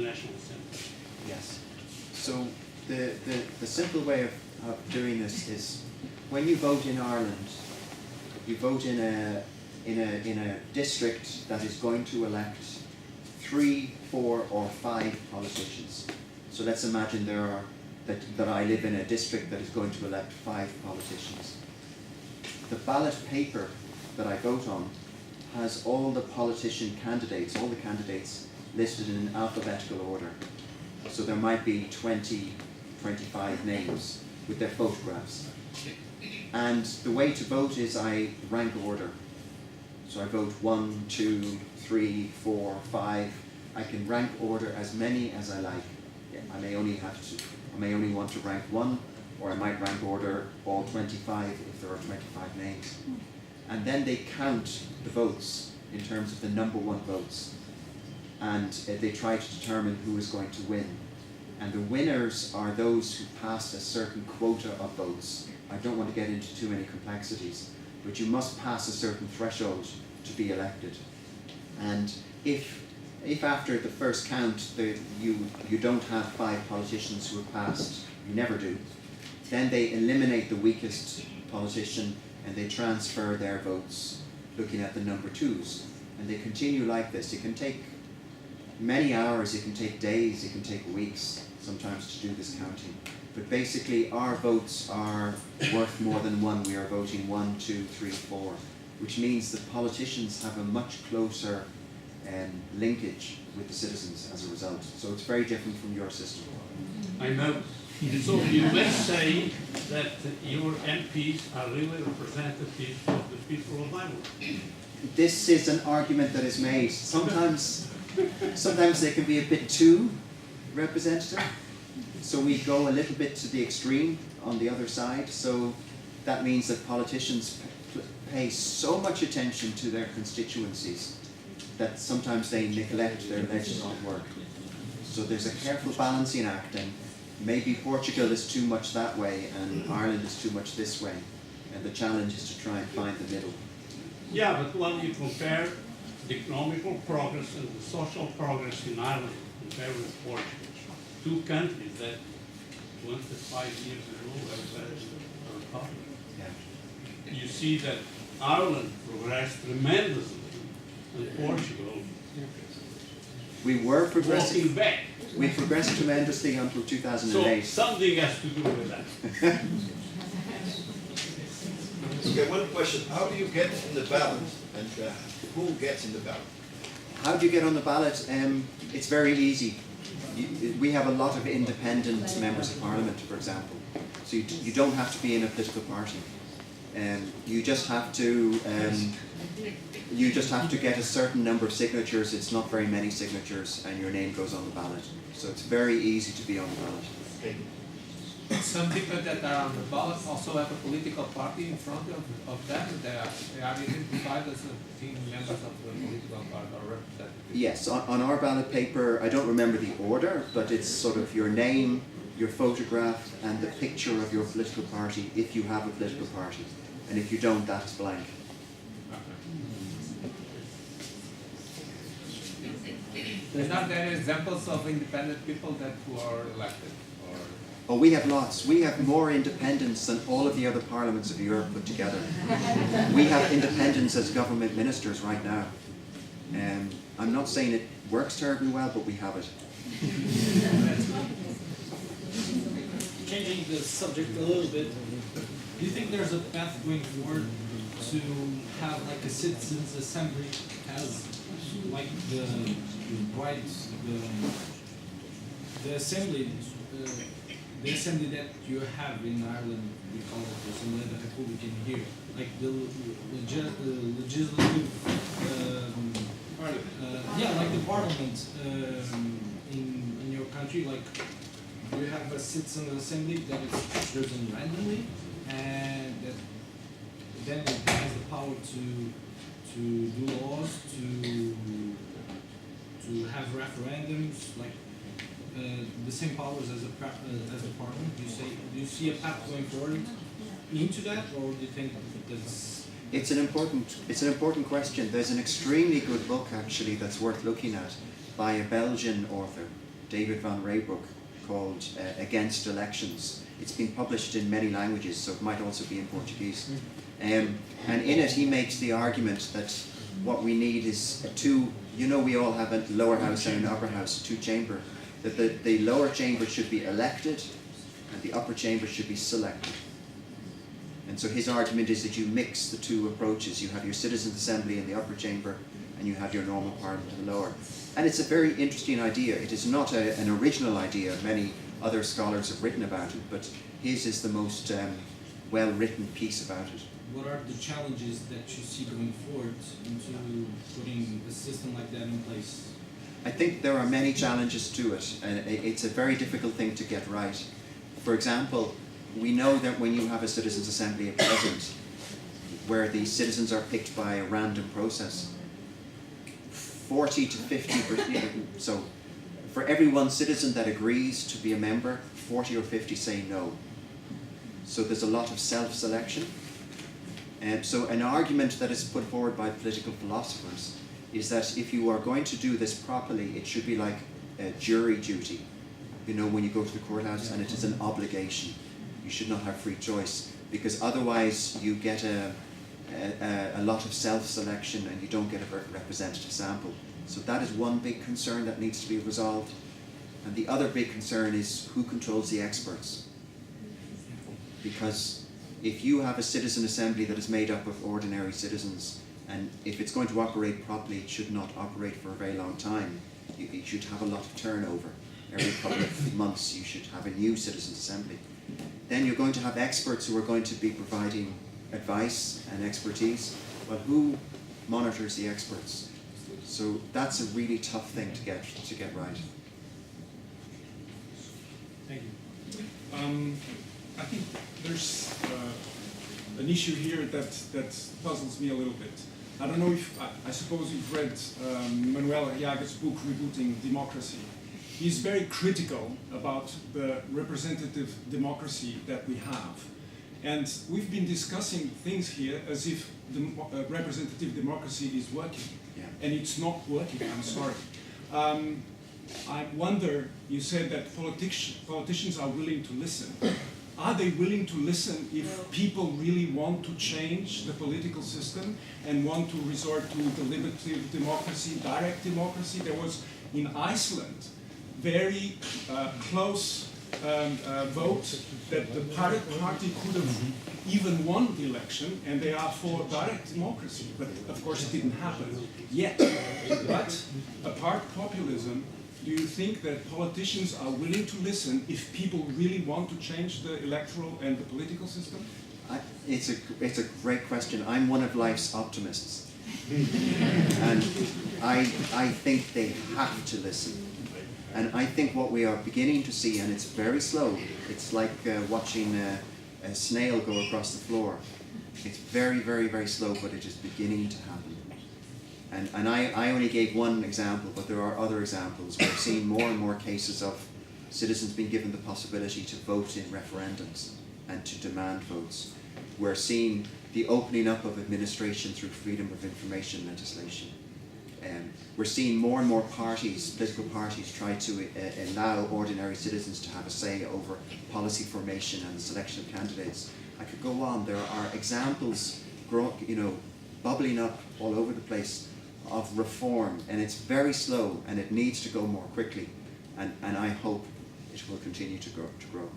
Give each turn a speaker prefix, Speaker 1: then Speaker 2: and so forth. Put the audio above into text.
Speaker 1: National Assembly?
Speaker 2: Yes. So the simple way of doing this is when you vote in Ireland, you vote in a district that is going to elect 3, 4, or 5 politicians. So let's imagine that I live in a district that is going to elect 5 politicians. The ballot paper that I vote on has all the politician candidates, all the candidates listed in alphabetical order. So there might be 20, 25 names with their photographs. And the way to vote is I rank order. So I vote 1, 2, 3, 4, 5. I can rank order as many as I like. I may only want to rank 1, or I might rank order all 25 if there are 25 names. And then they count the votes in terms of the number 1 votes. And they try to determine who is going to win. And the winners are those who passed a certain quota of votes. I don't want to get into too many complexities, but you must pass a certain threshold to be elected. And if after the first count you don't have 5 politicians who have passed, you never do, then they eliminate the weakest politician and they transfer their votes looking at the number 2s. And they continue like this. It can take many hours, it can take days, it can take weeks sometimes to do this counting. But basically our votes are worth more than 1. We are voting 1, 2, 3, 4, which means that politicians have a much closer linkage with the citizens as a result. So it's very different from your system.
Speaker 1: I know. So you may say that your MPs are really representatives of the people of Ireland.
Speaker 2: This is an argument that is made. Sometimes they can be a bit too representative. So we go a little bit to the extreme on the other side. So that means that politicians pay so much attention to their constituencies that sometimes they neglect their legislative work. So there's a careful balancing act, and maybe Portugal is too much that way and Ireland is too much this way. And the challenge is to try and find the middle.
Speaker 1: Yeah, but when you compare the economical progress and the social progress in Ireland compared with Portugal, 2 countries that 25 years ago were very republic.
Speaker 2: Yeah.
Speaker 1: You see that Ireland progressed tremendously and Portugal
Speaker 2: We were progressing.
Speaker 1: walking back.
Speaker 2: We progressed tremendously until 2008.
Speaker 1: So something has to do with that.
Speaker 3: Okay, one question. How do you get in the ballot, and who gets in the ballot?
Speaker 2: How do you get on the ballot? It's very easy. We have a lot of independent members of parliament, for example. So you don't have to be in a political party. You just have to get a certain number of signatures. It's not very many signatures, and your name goes on the ballot. So it's very easy to be on the ballot.
Speaker 4: Some people that are on the ballot also have a political party in front of them. They are identified as being members of the political party or representatives.
Speaker 2: Yes, on our ballot paper, I don't remember the order, but it's sort of your name, your photograph, and the picture of your political party if you have a political party. And if you don't, that's blank.
Speaker 4: There's not any examples of independent people that who are elected?
Speaker 2: Oh, we have lots. We have more independents than all of the other parliaments of Europe put together. We have independents as government ministers right now. I'm not saying it works terribly well, but we have it.
Speaker 5: Changing the subject a little bit, do you think there's a path going forward to have like a citizens' assembly as like the assembly? The assembly that you have in Ireland, we call it the Assembly of the Republican here, like the legislative, like the parliament in your country, like you have a citizen assembly that is chosen randomly, and that then it has the power to do laws, to have referendums, like. The same powers as the parliament. Do you see a path going forward into that, or do you think that's?
Speaker 2: It's an important question. There's an extremely good book actually that's worth looking at by a Belgian author, David Van Raybroek called Against Elections. It's been published in many languages, so it might also be in Portuguese. And in it he makes the argument that what we need is we all have a lower house and an upper house, two-chamber, that the lower chamber should be elected and the upper chamber should be selected. And so his argument is that you mix the two approaches. You have your citizens' assembly in the upper chamber and you have your normal parliament in the lower. And it's a very interesting idea. It is not an original idea. Many other scholars have written about it, but his is the most well-written piece about it.
Speaker 5: What are the challenges that you see going forward into putting a system like that in place?
Speaker 2: I think there are many challenges to it, and it's a very difficult thing to get right. For example, we know that when you have a citizens' assembly at present, where the citizens are picked by a random process, 40 to 50%, so for every one citizen that agrees to be a member, 40 or 50 say no. So there's a lot of self-selection. So an argument that is put forward by political philosophers is that if you are going to do this properly, it should be like a jury duty. You know, when you go to the courthouse, and it is an obligation. You should not have free choice, because otherwise you get a lot of self-selection and you don't get a representative sample. So that is one big concern that needs to be resolved. And the other big concern is who controls the experts. Because if you have a citizen assembly that is made up of ordinary citizens, and if it's going to operate properly, it should not operate for a very long time. You should have a lot of turnover. Every couple of months you should have a new citizens assembly. Then you're going to have experts who are going to be providing advice and expertise. Well, who monitors the experts? So that's a really tough thing to get right.
Speaker 6: Thank you. I think there's an issue here that puzzles me a little bit. I don't know if, I suppose you've read Manuel Arriaga's book, Rebooting Democracy. He's very critical about the representative democracy that we have. And we've been discussing things here as if the representative democracy is working.
Speaker 2: Yeah.
Speaker 6: And it's not working, I'm sorry. I wonder, you said that politicians are willing to listen. Are they willing to listen if people really want to change the political system and want to resort to deliberative democracy, direct democracy? There was, in Iceland, very close vote that the party could have even won the election, and they are for direct democracy. But of course it didn't happen yet. But apart populism, do you think that politicians are willing to listen if people really want to change the electoral and the political system?
Speaker 2: It's a great question. I'm one of life's optimists. And I think they have to listen. And I think what we are beginning to see, and it's very slow, it's like watching a snail go across the floor. It's very, very, very slow, but it is beginning to happen. And I only gave one example, but there are other examples. We're seeing more and more cases of citizens being given the possibility to vote in referendums and to demand votes. We're seeing the opening up of administration through freedom of information legislation. We're seeing more and more parties, political parties, try to allow ordinary citizens to have a say over policy formation and the selection of candidates. I could go on. There are examples, bubbling up all over the place of reform, and it's very slow, and it needs to go more quickly, and I hope it will continue to grow.